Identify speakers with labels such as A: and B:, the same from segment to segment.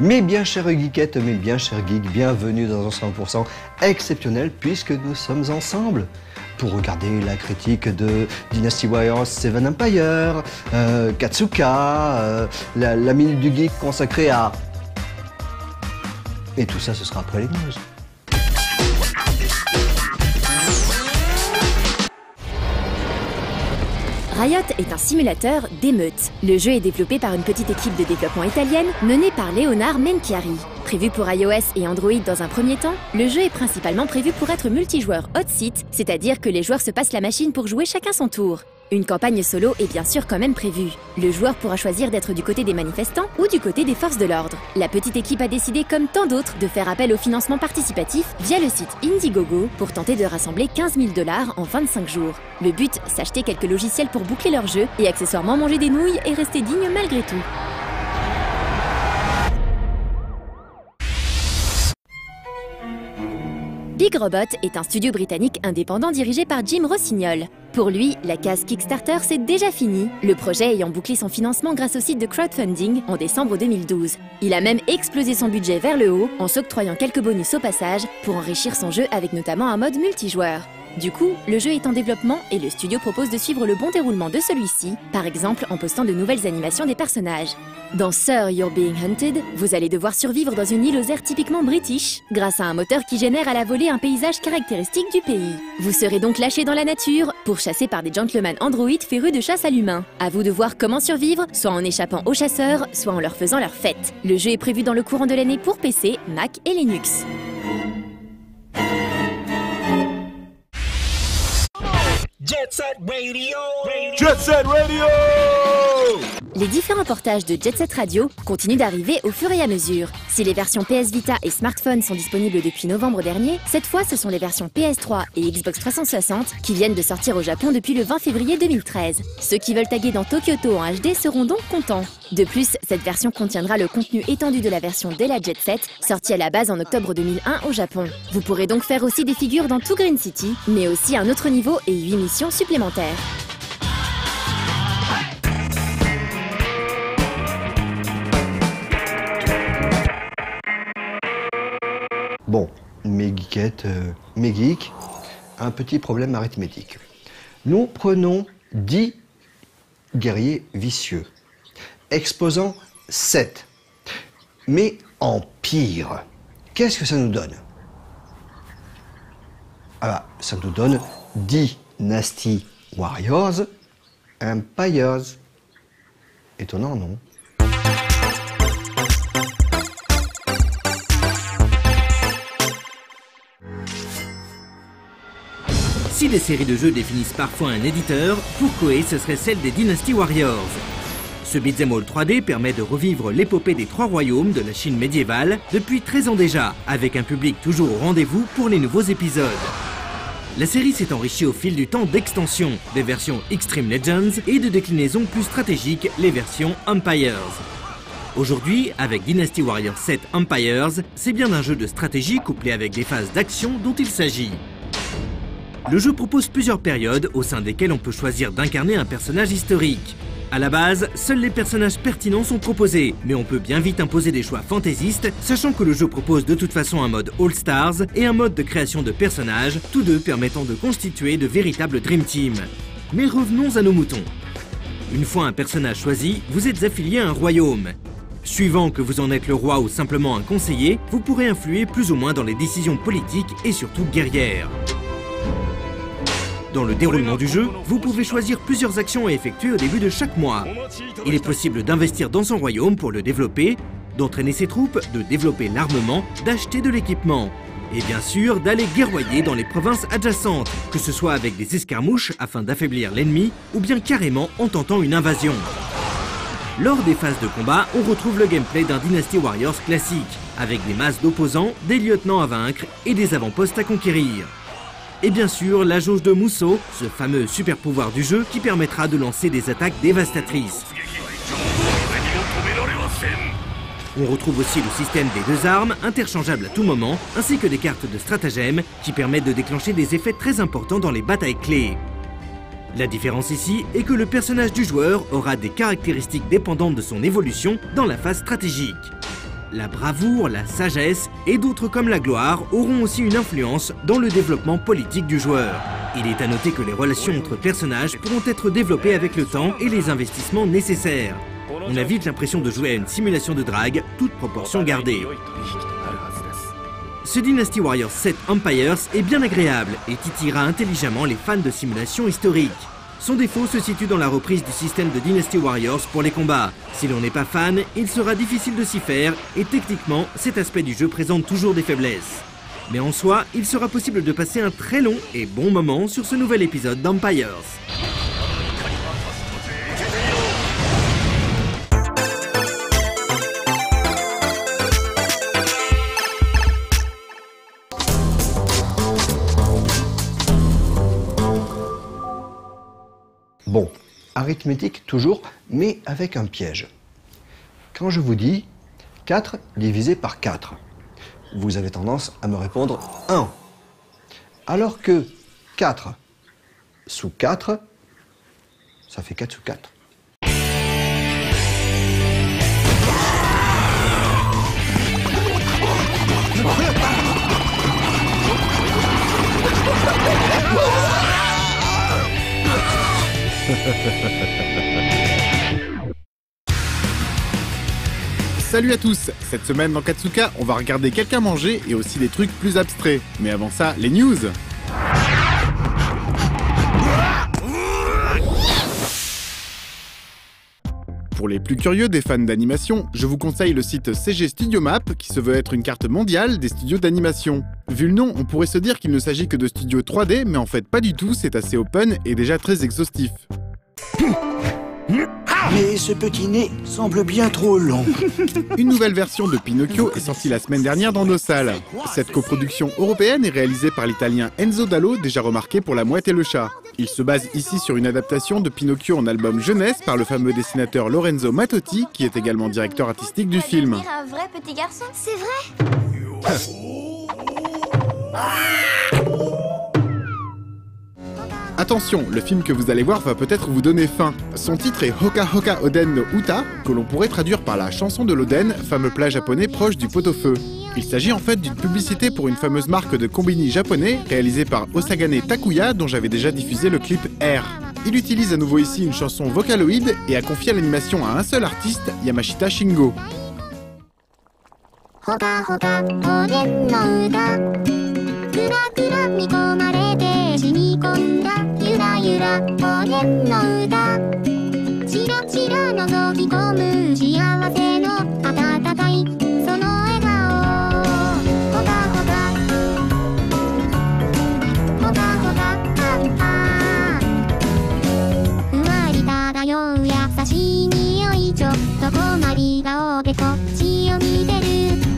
A: Mes bien chères geekettes, mes bien chers geeks, bienvenue dans un 100% exceptionnel puisque nous sommes ensemble pour regarder la critique de Dynasty Warriors 7 Empire, Katsuka, la minute du geek consacrée à... Et tout ça, ce sera après les news.
B: Riot est un simulateur d'émeute. Le jeu est développé par une petite équipe de développement italienne menée par Leonard Menchiari. Prévu pour iOS et Android dans un premier temps, le jeu est principalement prévu pour être multijoueur hot seat, c'est-à-dire que les joueurs se passent la machine pour jouer chacun son tour. Une campagne solo est bien sûr quand même prévue. Le joueur pourra choisir d'être du côté des manifestants ou du côté des forces de l'ordre. La petite équipe a décidé, comme tant d'autres, de faire appel au financement participatif via le site Indiegogo pour tenter de rassembler 15 000 $ en 25 jours. Le but, s'acheter quelques logiciels pour boucler leur jeu et accessoirement manger des nouilles et rester digne malgré tout. Big Robot est un studio britannique indépendant dirigé par Jim Rossignol. Pour lui, la case Kickstarter c'est déjà fini, le projet ayant bouclé son financement grâce au site de crowdfunding en décembre 2012. Il a même explosé son budget vers le haut en s'octroyant quelques bonus au passage pour enrichir son jeu avec notamment un mode multijoueur. Du coup, le jeu est en développement et le studio propose de suivre le bon déroulement de celui-ci, par exemple en postant de nouvelles animations des personnages. Dans Sir, You're Being Hunted, vous allez devoir survivre dans une île aux airs typiquement british, grâce à un moteur qui génère à la volée un paysage caractéristique du pays. Vous serez donc lâché dans la nature, pourchassé par des gentlemen androïdes férus de chasse à l'humain. À vous de voir comment survivre, soit en échappant aux chasseurs, soit en leur faisant leur fête. Le jeu est prévu dans le courant de l'année pour PC, Mac et Linux.
C: Jet Set Radio!
D: Jet Set Radio!
B: Les différents portages de Jet Set Radio continuent d'arriver au fur et à mesure. Si les versions PS Vita et smartphone sont disponibles depuis novembre dernier, cette fois ce sont les versions PS3 et Xbox 360 qui viennent de sortir au Japon depuis le 20 février 2013. Ceux qui veulent taguer dans Tokyoto en HD seront donc contents. De plus, cette version contiendra le contenu étendu de la version Della Jet Set, sortie à la base en octobre 2001 au Japon. Vous pourrez donc faire aussi des figures dans Two Green City, mais aussi un autre niveau et 8 missions supplémentaires.
A: Bon, mes geekettes, mes geeks, un petit problème arithmétique. Nous prenons 10 guerriers vicieux, exposant 7, mais en pire. Qu'est-ce que ça nous donne? Ah bah, ça nous donne Dynasty Warriors Empires. Étonnant, non?
E: Si les séries de jeux définissent parfois un éditeur, pour Koei ce serait celle des Dynasty Warriors. Ce beat'em all 3D permet de revivre l'épopée des 3 royaumes de la Chine médiévale depuis 13 ans déjà, avec un public toujours au rendez-vous pour les nouveaux épisodes. La série s'est enrichie au fil du temps d'extensions, des versions Extreme Legends et de déclinaisons plus stratégiques, les versions Empires. Aujourd'hui, avec Dynasty Warriors 7 Empires, c'est bien d'un jeu de stratégie couplé avec des phases d'action dont il s'agit. Le jeu propose plusieurs périodes au sein desquelles on peut choisir d'incarner un personnage historique. À la base, seuls les personnages pertinents sont proposés, mais on peut bien vite imposer des choix fantaisistes, sachant que le jeu propose de toute façon un mode All Stars et un mode de création de personnages, tous deux permettant de constituer de véritables Dream Team. Mais revenons à nos moutons. Une fois un personnage choisi, vous êtes affilié à un royaume. Suivant que vous en êtes le roi ou simplement un conseiller, vous pourrez influer plus ou moins dans les décisions politiques et surtout guerrières. Dans le déroulement du jeu, vous pouvez choisir plusieurs actions à effectuer au début de chaque mois. Il est possible d'investir dans son royaume pour le développer, d'entraîner ses troupes, de développer l'armement, d'acheter de l'équipement. Et bien sûr, d'aller guerroyer dans les provinces adjacentes, que ce soit avec des escarmouches afin d'affaiblir l'ennemi, ou bien carrément en tentant une invasion. Lors des phases de combat, on retrouve le gameplay d'un Dynasty Warriors classique, avec des masses d'opposants, des lieutenants à vaincre et des avant-postes à conquérir. Et bien sûr, la jauge de Musou, ce fameux super pouvoir du jeu qui permettra de lancer des attaques dévastatrices. On retrouve aussi le système des 2 armes, interchangeables à tout moment, ainsi que des cartes de stratagèmes qui permettent de déclencher des effets très importants dans les batailles clés. La différence ici est que le personnage du joueur aura des caractéristiques dépendantes de son évolution dans la phase stratégique. la bravoure, la sagesse et d'autres comme la gloire auront aussi une influence dans le développement politique du joueur. Il est à noter que les relations entre personnages pourront être développées avec le temps et les investissements nécessaires. On a vite l'impression de jouer à une simulation de drague, toute proportion gardée. Ce Dynasty Warriors 7 Empires est bien agréable et titillera intelligemment les fans de simulation historique. Son défaut se situe dans la reprise du système de Dynasty Warriors pour les combats. Si l'on n'est pas fan, il sera difficile de s'y faire et techniquement, cet aspect du jeu présente toujours des faiblesses. Mais en soi, il sera possible de passer un très long et bon moment sur ce nouvel épisode d'Empires.
A: Bon, arithmétique toujours, mais avec un piège. Quand je vous dis 4 divisé par 4, vous avez tendance à me répondre 1. Alors que 4 sous 4, ça fait 4 sous 4.
F: Salut à tous. Cette semaine dans Katsuka, on va regarder quelqu'un manger et aussi des trucs plus abstraits. Mais avant ça, les news. Pour les plus curieux des fans d'animation, je vous conseille le site CG Studio Map qui se veut être une carte mondiale des studios d'animation. Vu le nom, on pourrait se dire qu'il ne s'agit que de studios 3D, mais en fait pas du tout, c'est assez open et déjà très exhaustif.
G: Mais ce petit nez semble bien trop long.
F: Une nouvelle version de Pinocchio est sortie la semaine dernière dans nos salles. Cette coproduction européenne est réalisée par l'italien Enzo Dallo, déjà remarqué pour La Mouette et le Chat. Il se base ici sur une adaptation de Pinocchio en album jeunesse par le fameux dessinateur Lorenzo Mattotti, qui est également directeur artistique du film.
H: Un vrai petit garçon, c'est vrai.
F: Attention, le film que vous allez voir va peut-être vous donner faim. Son titre est Hoka Hoka Oden no Uta, que l'on pourrait traduire par la chanson de l'Oden, fameux plat japonais proche du pot-au-feu. Il s'agit en fait d'une publicité pour une fameuse marque de combini japonais, réalisée par Osagane Takuya, dont j'avais déjà diffusé le clip Air. Il utilise à nouveau ici une chanson vocaloïde et a confié l'animation à un seul artiste, Yamashita Shingo.
H: Hoka hoka oden no uta. Kura kura mikomare shimikonda. Yura yura oden no uta. Chira chira nozokikomu shiawase no atatakai sono egao. Hoka hoka. Hoka hoka ah ah. Fuwari tadayou yasashii niyoi chotto komari gao de kochi o miteru.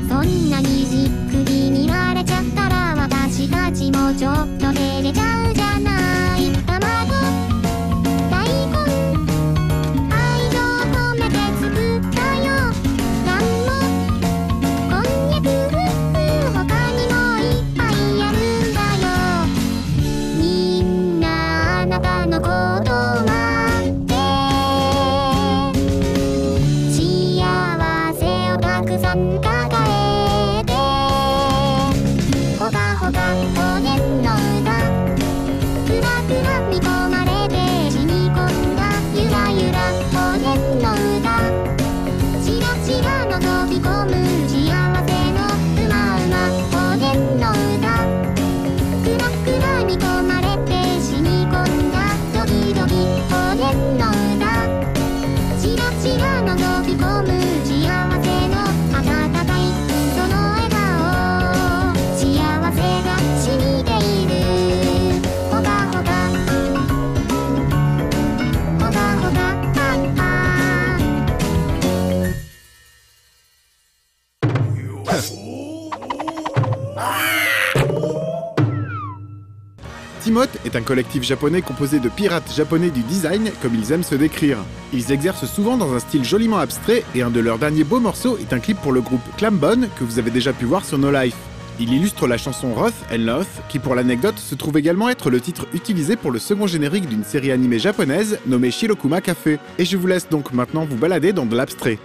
H: そんなにじっくり見られちゃったら私たちもちょっと照れちゃうじゃない卵大根愛情込めて作ったよなんもこんにゃくふっふ他にもいっぱいあるんだよみんなあなたのこと待って幸せをたくさん抱えほかほかおでんの歌くらくら見込まれて染み込んだゆらゆらおでんの歌ちらちら覗き込む幸せのうまうまおでんの歌くらくら見込まれて染み込んだドキドキおでんの歌ちらちら覗き込む幸せの温かいその笑顔幸せが染みているほかほかほかほかあ
F: Timoth est un collectif japonais composé de pirates japonais du design, comme ils aiment se décrire. Ils exercent souvent dans un style joliment abstrait et un de leurs derniers beaux morceaux est un clip pour le groupe Clambone que vous avez déjà pu voir sur No Life. Il illustre la chanson Wrath and Loth, qui pour l'anecdote se trouve également être le titre utilisé pour le second générique d'une série animée japonaise nommée Shirokuma Cafe. Et je vous laisse donc maintenant vous balader dans de l'abstrait.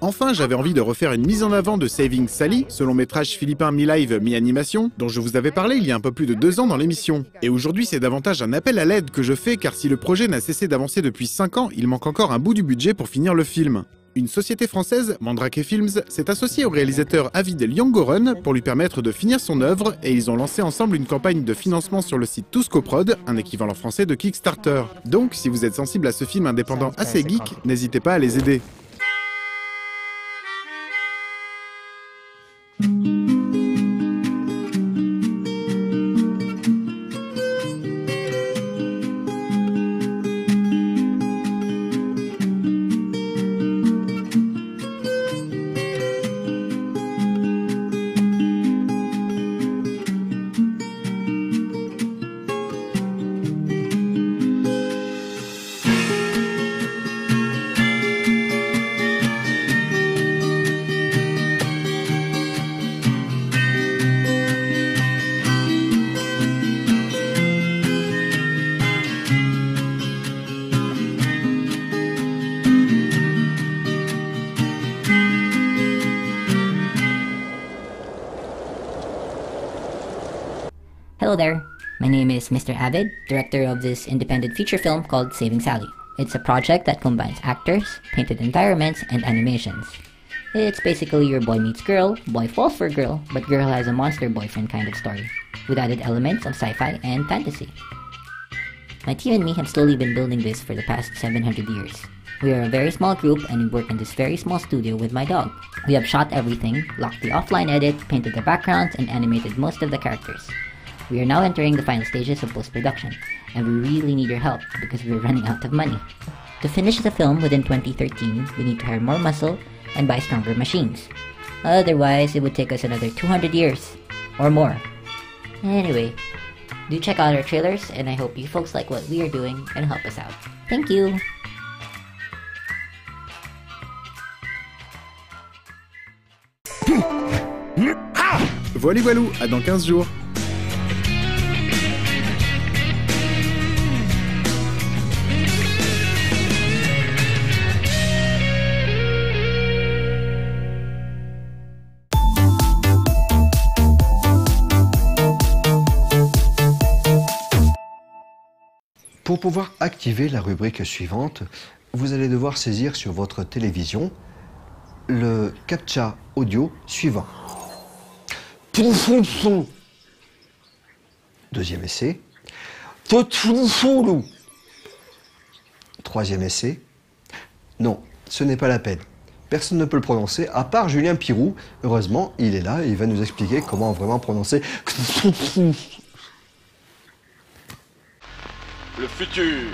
F: Enfin, j'avais envie de refaire une mise en avant de Saving Sally, ce long métrage philippin mi-live, mi-animation, dont je vous avais parlé il y a un peu plus de 2 ans dans l'émission. Et aujourd'hui, c'est davantage un appel à l'aide que je fais, car si le projet n'a cessé d'avancer depuis 5 ans, il manque encore un bout du budget pour finir le film. Une société française, Mandrake Films, s'est associée au réalisateur Avid Lyangoron pour lui permettre de finir son œuvre, et ils ont lancé ensemble une campagne de financement sur le site Tuscoprod, un équivalent français de Kickstarter. Donc, si vous êtes sensible à ce film indépendant assez geek, n'hésitez pas à les aider.
I: Hello there, my name is Mr. Avid, director of this independent feature film called Saving Sally. It's a project that combines actors, painted environments, and animations. It's basically your boy meets girl, boy falls for girl, but girl has a monster boyfriend kind of story, with added elements of sci-fi and fantasy. My team and me have slowly been building this for the past 700 years. We are a very small group and we work in this very small studio with my dog. We have shot everything, locked the offline edit, painted the backgrounds, and animated most of the characters. We are now entering the final stages of post-production, and we really need your help because we are running out of money. To finish the film within 2013, we need to hire more muscle and buy stronger machines. Otherwise, it would take us another 200 years, or more. Anyway, do check out our trailers, and I hope you folks like what we are doing and help us out. Thank you!
F: Voilà, voilou, à dans 15 jours.
A: Pour pouvoir activer la rubrique suivante, vous allez devoir saisir sur votre télévision le captcha audio suivant. Deuxième essai. Troisième essai. Non, ce n'est pas la peine. Personne ne peut le prononcer, à part Julien Pirou. Heureusement, il est là et il va nous expliquer comment vraiment prononcer Cthulhu.
D: Le futur.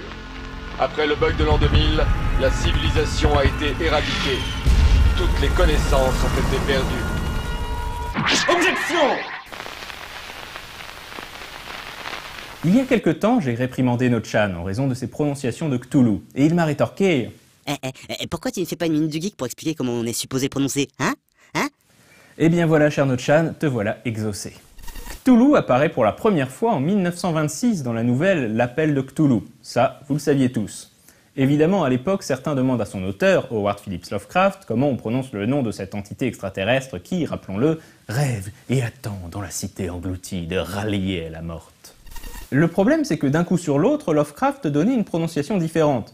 D: Après le bug de l'an 2000, la civilisation a été éradiquée. Toutes les connaissances ont été perdues. Objection!
J: Il y a quelque temps, j'ai réprimandé Nochan en raison de ses prononciations de Cthulhu, et il m'a rétorqué
K: pourquoi tu ne fais pas une minute du geek pour expliquer comment on est supposé prononcer, hein?
J: Eh bien voilà, cher Nochan, te voilà exaucé. Cthulhu apparaît pour la première fois en 1926 dans la nouvelle L'Appel de Cthulhu. Ça, vous le saviez tous. Évidemment, à l'époque, certains demandent à son auteur, Howard Phillips Lovecraft, comment on prononce le nom de cette entité extraterrestre qui, rappelons-le, rêve et attend dans la cité engloutie de rallier la morte. Le problème, c'est que d'un coup sur l'autre, Lovecraft donnait une prononciation différente.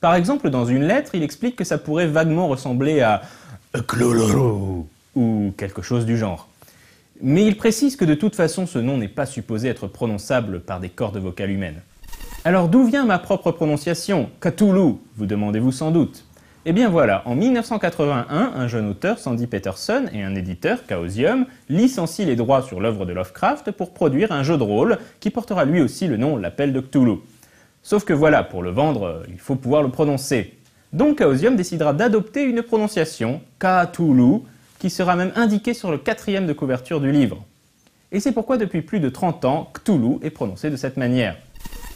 J: Par exemple, dans une lettre, il explique que ça pourrait vaguement ressembler à Cloloro ou quelque chose du genre. Mais il précise que de toute façon, ce nom n'est pas supposé être prononçable par des cordes vocales humaines. Alors d'où vient ma propre prononciation, Cthulhu, vous demandez-vous sans doute? Eh bien voilà, en 1981, un jeune auteur, Sandy Peterson, et un éditeur, Chaosium, licencient les droits sur l'œuvre de Lovecraft pour produire un jeu de rôle qui portera lui aussi le nom L'Appel de Cthulhu. Sauf que voilà, pour le vendre, il faut pouvoir le prononcer. Donc Chaosium décidera d'adopter une prononciation, Cthulhu, qui sera même indiquée sur le 4e de couverture du livre. Et c'est pourquoi depuis plus de 30 ans, Cthulhu est prononcé de cette manière.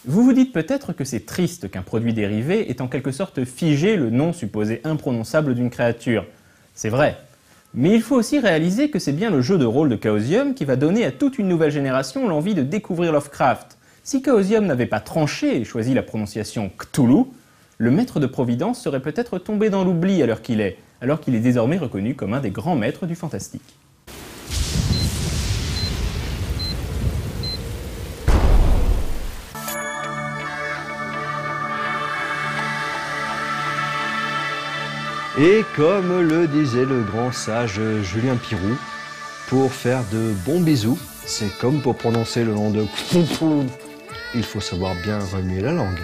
J: Vous vous dites peut-être que c'est triste qu'un produit dérivé ait en quelque sorte figé le nom supposé imprononçable d'une créature. C'est vrai. Mais il faut aussi réaliser que c'est bien le jeu de rôle de Chaosium qui va donner à toute une nouvelle génération l'envie de découvrir Lovecraft. Si Chaosium n'avait pas tranché et choisi la prononciation Cthulhu, le maître de Providence serait peut-être tombé dans l'oubli à l'heure qu'il est désormais reconnu comme un des grands maîtres du fantastique.
A: Et comme le disait le grand sage Julien Pirou, pour faire de bons bisous, c'est comme pour prononcer le nom de Cthulhu, il faut savoir bien remuer la langue.